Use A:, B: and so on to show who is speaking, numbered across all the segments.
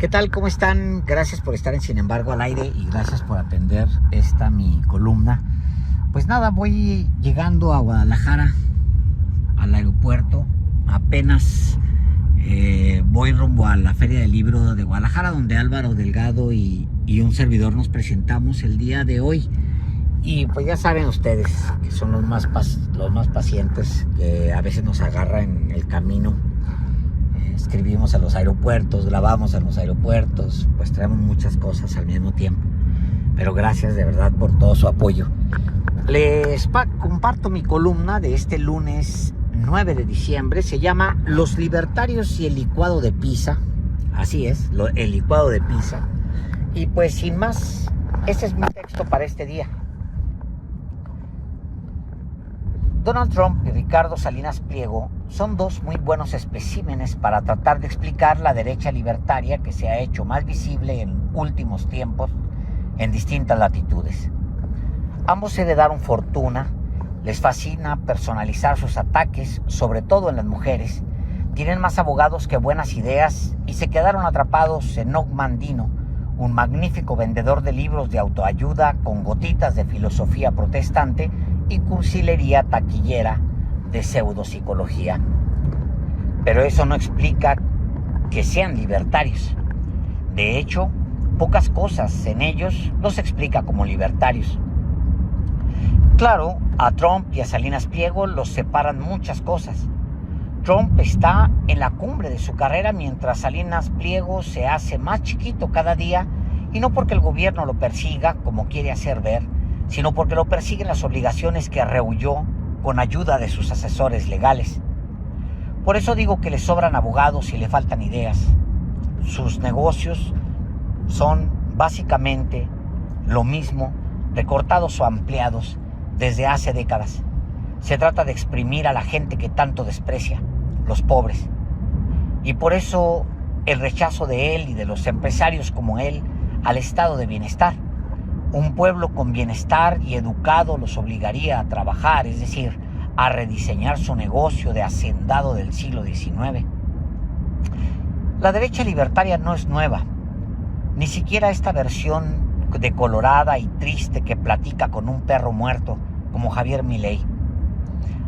A: ¿Qué tal? ¿Cómo están? Gracias por estar en Sin embargo al aire y gracias por atender mi columna. Pues nada, voy llegando a Guadalajara, al aeropuerto. Apenas voy rumbo a la Feria del Libro de Guadalajara, donde Álvaro Delgado y un servidor nos presentamos el día de hoy. Y pues ya saben ustedes que son los más pacientes, que a veces nos agarra en el camino. Escribimos a los aeropuertos, grabamos en los aeropuertos, pues traemos muchas cosas al mismo tiempo. Pero gracias de verdad por todo su apoyo. Les comparto mi columna de este lunes 9 de diciembre. Se llama Los libertarios y el licuado de Pisa. Así es, el licuado de Pisa. Y pues sin más, ese es mi texto para este día. Donald Trump y Ricardo Salinas Pliego son dos muy buenos especímenes para tratar de explicar la derecha libertaria que se ha hecho más visible en últimos tiempos en distintas latitudes. Ambos heredaron fortuna, les fascina personalizar sus ataques, sobre todo en las mujeres, tienen más abogados que buenas ideas y se quedaron atrapados en Og Mandino, un magnífico vendedor de libros de autoayuda con gotitas de filosofía protestante y cursilería taquillera de pseudopsicología. Pero eso no explica que sean libertarios. De hecho, pocas cosas en ellos los explica como libertarios. Claro, a Trump y a Salinas Pliego los separan muchas cosas. Trump está en la cumbre de su carrera mientras Salinas Pliego se hace más chiquito cada día, y no porque el gobierno lo persiga como quiere hacer ver, sino porque lo persiguen las obligaciones que rehuyó con ayuda de sus asesores legales. Por eso digo que le sobran abogados y le faltan ideas. Sus negocios son básicamente lo mismo, recortados o ampliados desde hace décadas. Se trata de exprimir a la gente que tanto desprecia, los pobres. Y por eso el rechazo de él y de los empresarios como él al estado de bienestar. Un pueblo con bienestar y educado los obligaría a trabajar, es decir, a rediseñar su negocio de hacendado del siglo XIX. La derecha libertaria no es nueva, ni siquiera esta versión decolorada y triste que platica con un perro muerto, como Javier Milei.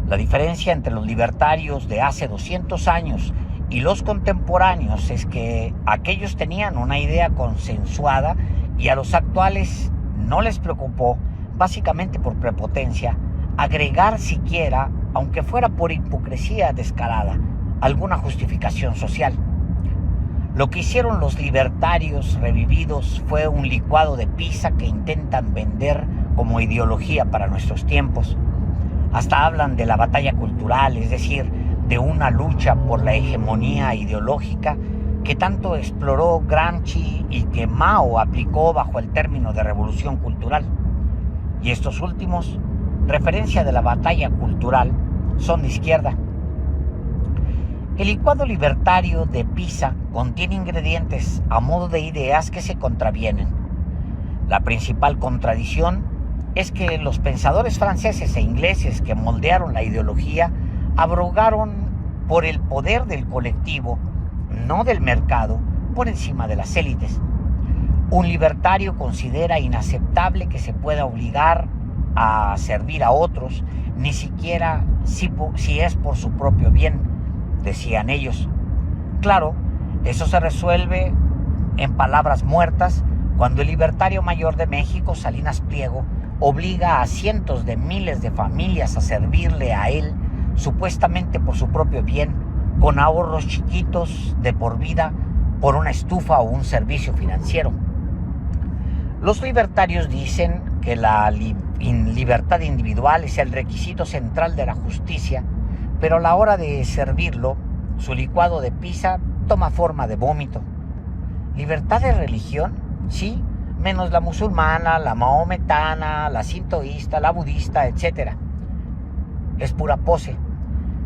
A: La diferencia entre los libertarios de hace 200 años y los contemporáneos es que aquellos tenían una idea consensuada y a los actuales no les preocupó, básicamente por prepotencia, agregar siquiera, aunque fuera por hipocresía descarada, alguna justificación social. Lo que hicieron los libertarios revividos fue un licuado de Pisa que intentan vender como ideología para nuestros tiempos. Hasta hablan de la batalla cultural, es decir, de una lucha por la hegemonía ideológica que tanto exploró Gramsci y que Mao aplicó bajo el término de revolución cultural. Y estos últimos, referencia de la batalla cultural, son de izquierda. El licuado libertario de Pisa contiene ingredientes a modo de ideas que se contravienen. La principal contradicción es que los pensadores franceses e ingleses que moldearon la ideología abrogaron por el poder del colectivo, no del mercado, por encima de las élites. Un libertario considera inaceptable que se pueda obligar a servir a otros, ni siquiera si es por su propio bien, decían ellos. Claro, eso se resuelve en palabras muertas cuando el libertario mayor de México, Salinas Pliego, obliga a cientos de miles de familias a servirle a él, supuestamente por su propio bien, con ahorros chiquitos de por vida por una estufa o un servicio financiero. Los libertarios dicen que la libertad individual es el requisito central de la justicia, pero a la hora de servirlo, su licuado de Pisa toma forma de vómito. ¿Libertad de religión? Sí, menos la musulmana, la mahometana, la sintoísta, la budista, etc. Es pura pose.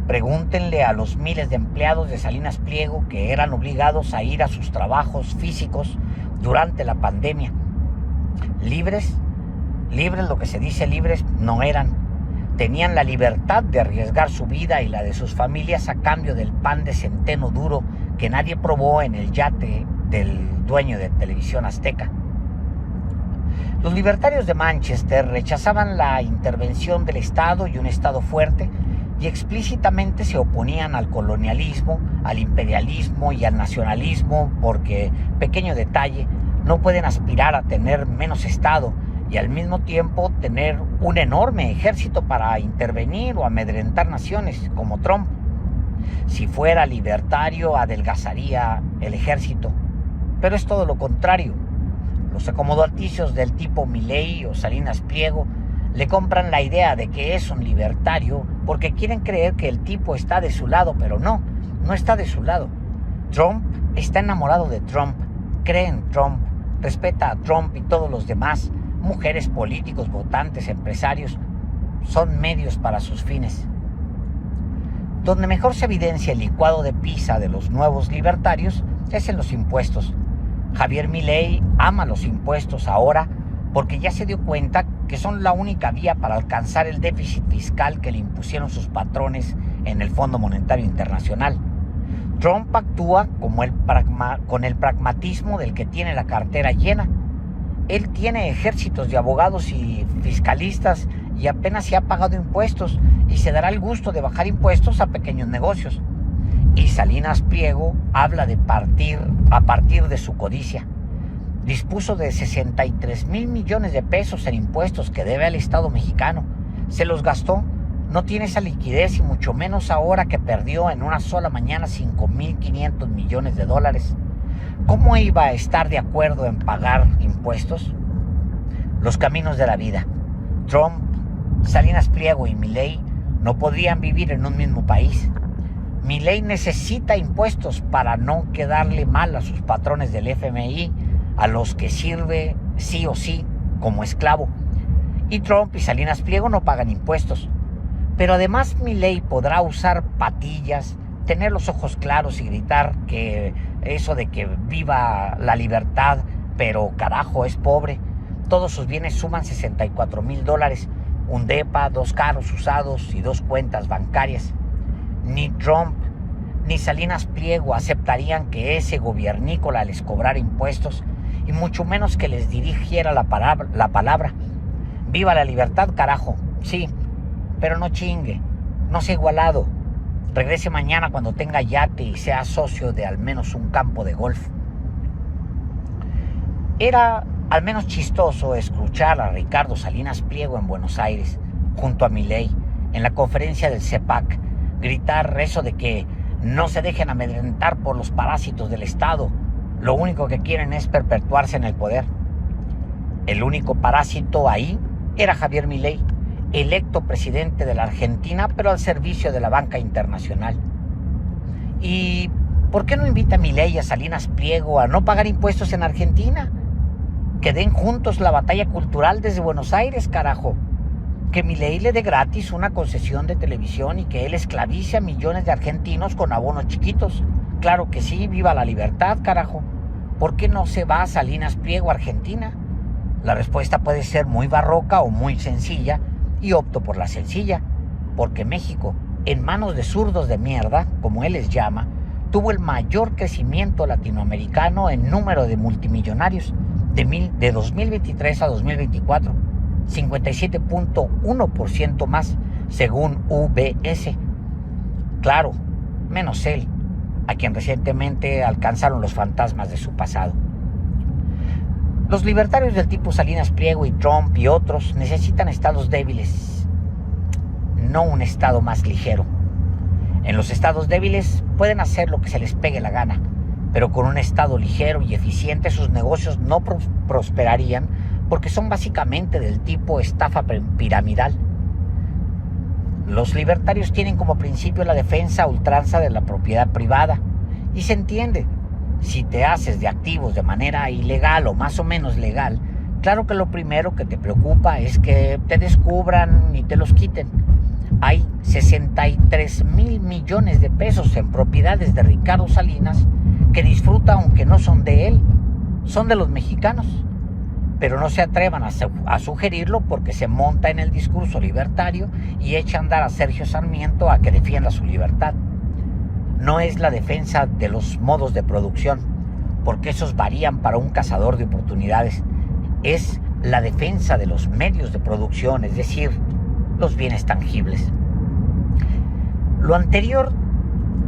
A: Pregúntenle a los miles de empleados de Salinas Pliego que eran obligados a ir a sus trabajos físicos durante la pandemia. ¿Libres? Libres, lo que se dice libres, no eran. Tenían la libertad de arriesgar su vida y la de sus familias a cambio del pan de centeno duro que nadie probó en el yate del dueño de Televisión Azteca. Los libertarios de Manchester rechazaban la intervención del Estado y un Estado fuerte, y explícitamente se oponían al colonialismo, al imperialismo y al nacionalismo porque, pequeño detalle, no pueden aspirar a tener menos Estado y al mismo tiempo tener un enorme ejército para intervenir o amedrentar naciones, como Trump. Si fuera libertario, adelgazaría el ejército, pero es todo lo contrario. Los acomodaticios del tipo Milei o Salinas Pliego le compran la idea de que es un libertario porque quieren creer que el tipo está de su lado, pero no está de su lado. Trump está enamorado de Trump, cree en Trump, respeta a Trump y todos los demás, mujeres, políticos, votantes, empresarios, son medios para sus fines. Donde mejor se evidencia el licuado de pizza de los nuevos libertarios es en los impuestos. Javier Milei ama los impuestos ahora porque ya se dio cuenta que son la única vía para alcanzar el déficit fiscal que le impusieron sus patrones en el Fondo Monetario Internacional. Trump actúa con el pragmatismo del que tiene la cartera llena. Él tiene ejércitos de abogados y fiscalistas y apenas se ha pagado impuestos y se dará el gusto de bajar impuestos a pequeños negocios. Y Salinas Pliego habla de a partir de su codicia. Dispuso de 63 mil millones de pesos en impuestos que debe al Estado mexicano. Se los gastó. No tiene esa liquidez y mucho menos ahora que perdió en una sola mañana 5.500 millones de dólares. ¿Cómo iba a estar de acuerdo en pagar impuestos? Los caminos de la vida. Trump, Salinas Pliego y Milei no podrían vivir en un mismo país. Milei necesita impuestos para no quedarle mal a sus patrones del FMI, a los que sirve sí o sí como esclavo. Y Trump y Salinas Pliego no pagan impuestos. Pero además Milei podrá usar patillas, tener los ojos claros y gritar que eso de que viva la libertad, pero carajo es pobre. Todos sus bienes suman 64 mil dólares, un depa, 2 carros usados y 2 cuentas bancarias. Ni Trump ni Salinas Pliego aceptarían que ese gobiernícola les cobrara impuestos y mucho menos que les dirigiera la palabra. Viva la libertad, carajo, sí, pero no chingue, no sea igualado. Regrese mañana cuando tenga yate y sea socio de al menos un campo de golf. Era al menos chistoso escuchar a Ricardo Salinas Pliego en Buenos Aires, junto a Milei, en la conferencia del CEPAC, gritar eso de que no se dejen amedrentar por los parásitos del Estado. Lo único que quieren es perpetuarse en el poder. El único parásito ahí era Javier Milei, electo presidente de la Argentina, pero al servicio de la banca internacional. ¿Y por qué no invita a Milei y a Salinas Pliego a no pagar impuestos en Argentina? Que den juntos la batalla cultural desde Buenos Aires, carajo. Que Milei le dé gratis una concesión de televisión y que él esclavice a millones de argentinos con abonos chiquitos. Claro que sí, viva la libertad, carajo. ¿Por qué no se va a Salinas Pliego a Argentina? La respuesta puede ser muy barroca o muy sencilla, y opto por la sencilla, porque México, en manos de zurdos de mierda, como él les llama, tuvo el mayor crecimiento latinoamericano en número de multimillonarios de 2023 a 2024, 57.1% más, según UBS. Claro, menos él, a quien recientemente alcanzaron los fantasmas de su pasado. Los libertarios del tipo Salinas Pliego y Trump y otros necesitan estados débiles, no un estado más ligero. En los estados débiles pueden hacer lo que se les pegue la gana, pero con un estado ligero y eficiente sus negocios no prosperarían porque son básicamente del tipo estafa piramidal. Los libertarios tienen como principio la defensa a ultranza de la propiedad privada, y se entiende. Si te haces de activos de manera ilegal o más o menos legal, claro que lo primero que te preocupa es que te descubran y te los quiten. Hay 63 mil millones de pesos en propiedades de Ricardo Salinas que disfruta aunque no son de él, son de los mexicanos. Pero no se atrevan a sugerirlo porque se monta en el discurso libertario y echa a andar a Sergio Sarmiento a que defienda su libertad. No es la defensa de los modos de producción. porque esos varían para un cazador de oportunidades, es la defensa de los medios de producción, es decir, los bienes tangibles. Lo anterior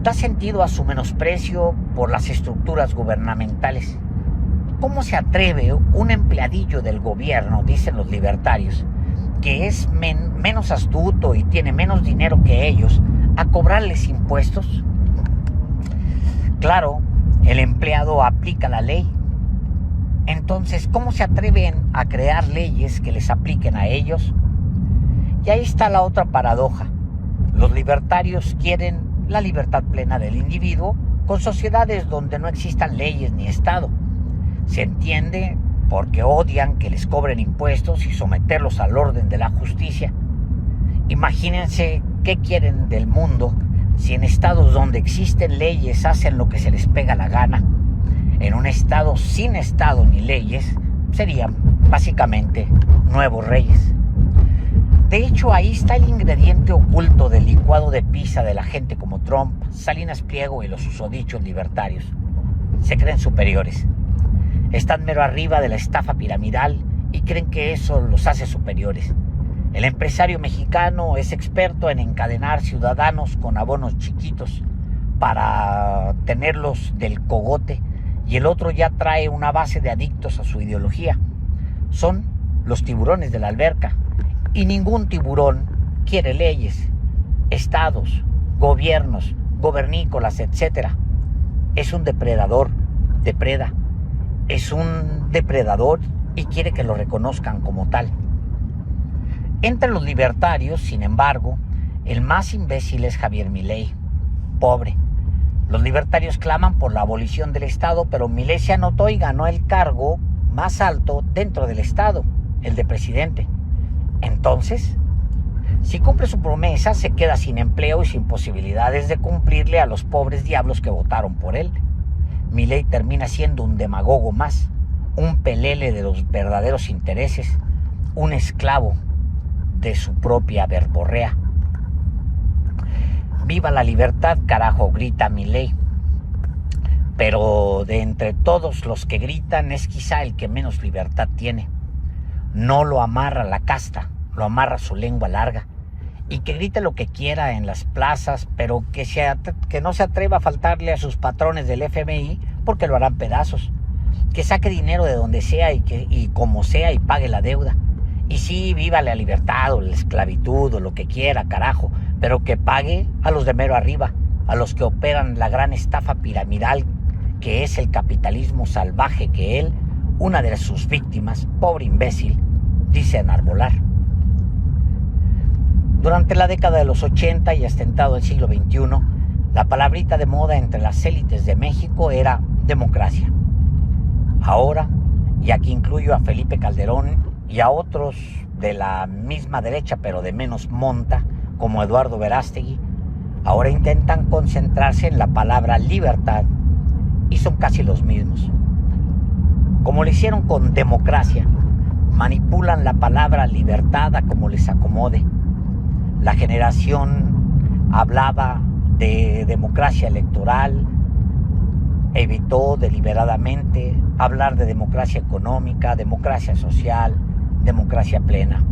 A: da sentido a su menosprecio por las estructuras gubernamentales. ¿Cómo se atreve un empleadillo del gobierno, dicen los libertarios, que es menos astuto y tiene menos dinero que ellos, a cobrarles impuestos? Claro, el empleado aplica la ley. Entonces, ¿cómo se atreven a crear leyes que les apliquen a ellos? Y ahí está la otra paradoja. Los libertarios quieren la libertad plena del individuo con sociedades donde no existan leyes ni Estado. Se entiende porque odian que les cobren impuestos y someterlos al orden de la justicia. Imagínense qué quieren del mundo si en estados donde existen leyes hacen lo que se les pega la gana. En un estado sin Estado ni leyes serían básicamente nuevos reyes. De hecho, ahí está el ingrediente oculto del licuado de pizza de la gente como Trump, Salinas Pliego y los susodichos libertarios. Se creen superiores. Están mero arriba de la estafa piramidal y creen que eso los hace superiores. El empresario mexicano es experto en encadenar ciudadanos con abonos chiquitos para tenerlos del cogote, y el otro ya trae una base de adictos a su ideología. Son los tiburones de la alberca, y ningún tiburón quiere leyes, estados, gobiernos, gobernícolas, etc. Es un depredador, depreda. Es un depredador y quiere que lo reconozcan como tal. Entre los libertarios, sin embargo, el más imbécil es Javier Milei, pobre. Los libertarios claman por la abolición del Estado, pero Milei se anotó y ganó el cargo más alto dentro del Estado, el de presidente. Entonces, si cumple su promesa, se queda sin empleo y sin posibilidades de cumplirle a los pobres diablos que votaron por él. Milei termina siendo un demagogo más, un pelele de los verdaderos intereses, un esclavo de su propia verborrea. ¡Viva la libertad, carajo!, grita Milei. Pero de entre todos los que gritan es quizá el que menos libertad tiene. No lo amarra la casta, lo amarra su lengua larga. Y que grite lo que quiera en las plazas, pero que no se atreva a faltarle a sus patrones del FMI, porque lo harán pedazos. Que saque dinero de donde sea y como sea y pague la deuda. Y sí, viva la libertad o la esclavitud o lo que quiera, carajo, pero que pague a los de mero arriba, a los que operan la gran estafa piramidal que es el capitalismo salvaje que él, una de sus víctimas, pobre imbécil, dice enarbolar. Durante la década de los 80 y hasta entrado el siglo XXI, la palabrita de moda entre las élites de México era democracia. Ahora, y aquí incluyo a Felipe Calderón y a otros de la misma derecha pero de menos monta, como Eduardo Verástegui, ahora intentan concentrarse en la palabra libertad y son casi los mismos. Como lo hicieron con democracia, manipulan la palabra libertad a como les acomode. La generación hablaba de democracia electoral, evitó deliberadamente hablar de democracia económica, democracia social, democracia plena.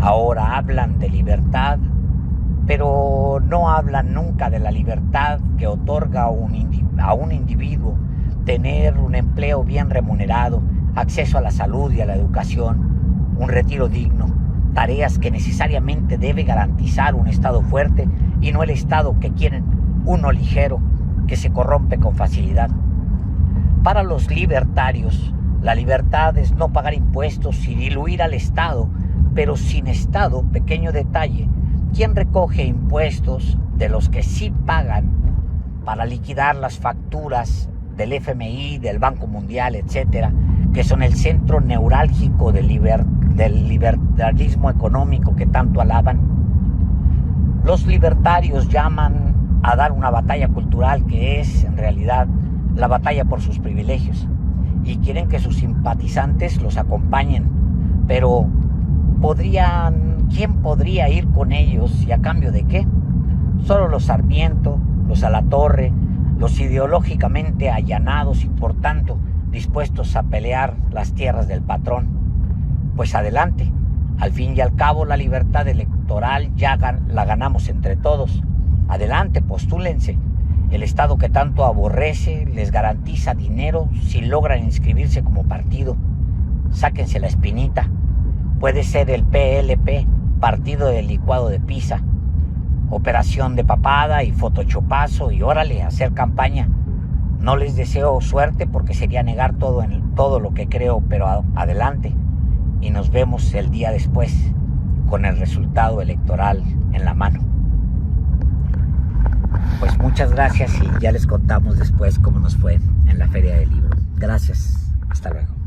A: Ahora hablan de libertad, pero no hablan nunca de la libertad que otorga a un individuo tener un empleo bien remunerado, acceso a la salud y a la educación, un retiro digno, tareas que necesariamente debe garantizar un Estado fuerte y no el Estado que quieren uno ligero que se corrompe con facilidad. Para los libertarios, la libertad es no pagar impuestos y diluir al Estado, pero sin Estado, pequeño detalle, ¿quién recoge impuestos de los que sí pagan para liquidar las facturas del FMI, del Banco Mundial, etcétera, que son el centro neurálgico del libertarismo económico que tanto alaban? Los libertarios llaman a dar una batalla cultural que es, en realidad, la batalla por sus privilegios, y quieren que sus simpatizantes los acompañen, pero ¿quién podría ir con ellos y a cambio de qué? Solo los Sarmiento, los Alatorre, los ideológicamente allanados y por tanto dispuestos a pelear las tierras del patrón. Pues adelante, al fin y al cabo la libertad electoral ya la ganamos entre todos. Adelante, postúlense. El Estado que tanto aborrece les garantiza dinero si logran inscribirse como partido. Sáquense la espinita. Puede ser el PLP, Partido del Licuado de Pisa. Operación de papada y photoshopazo y órale, hacer campaña. No les deseo suerte porque sería negar todo lo que creo, pero adelante. Y nos vemos el día después con el resultado electoral en la mano. Pues muchas gracias y ya les contamos después cómo nos fue en la Feria del Libro. Gracias. Hasta luego.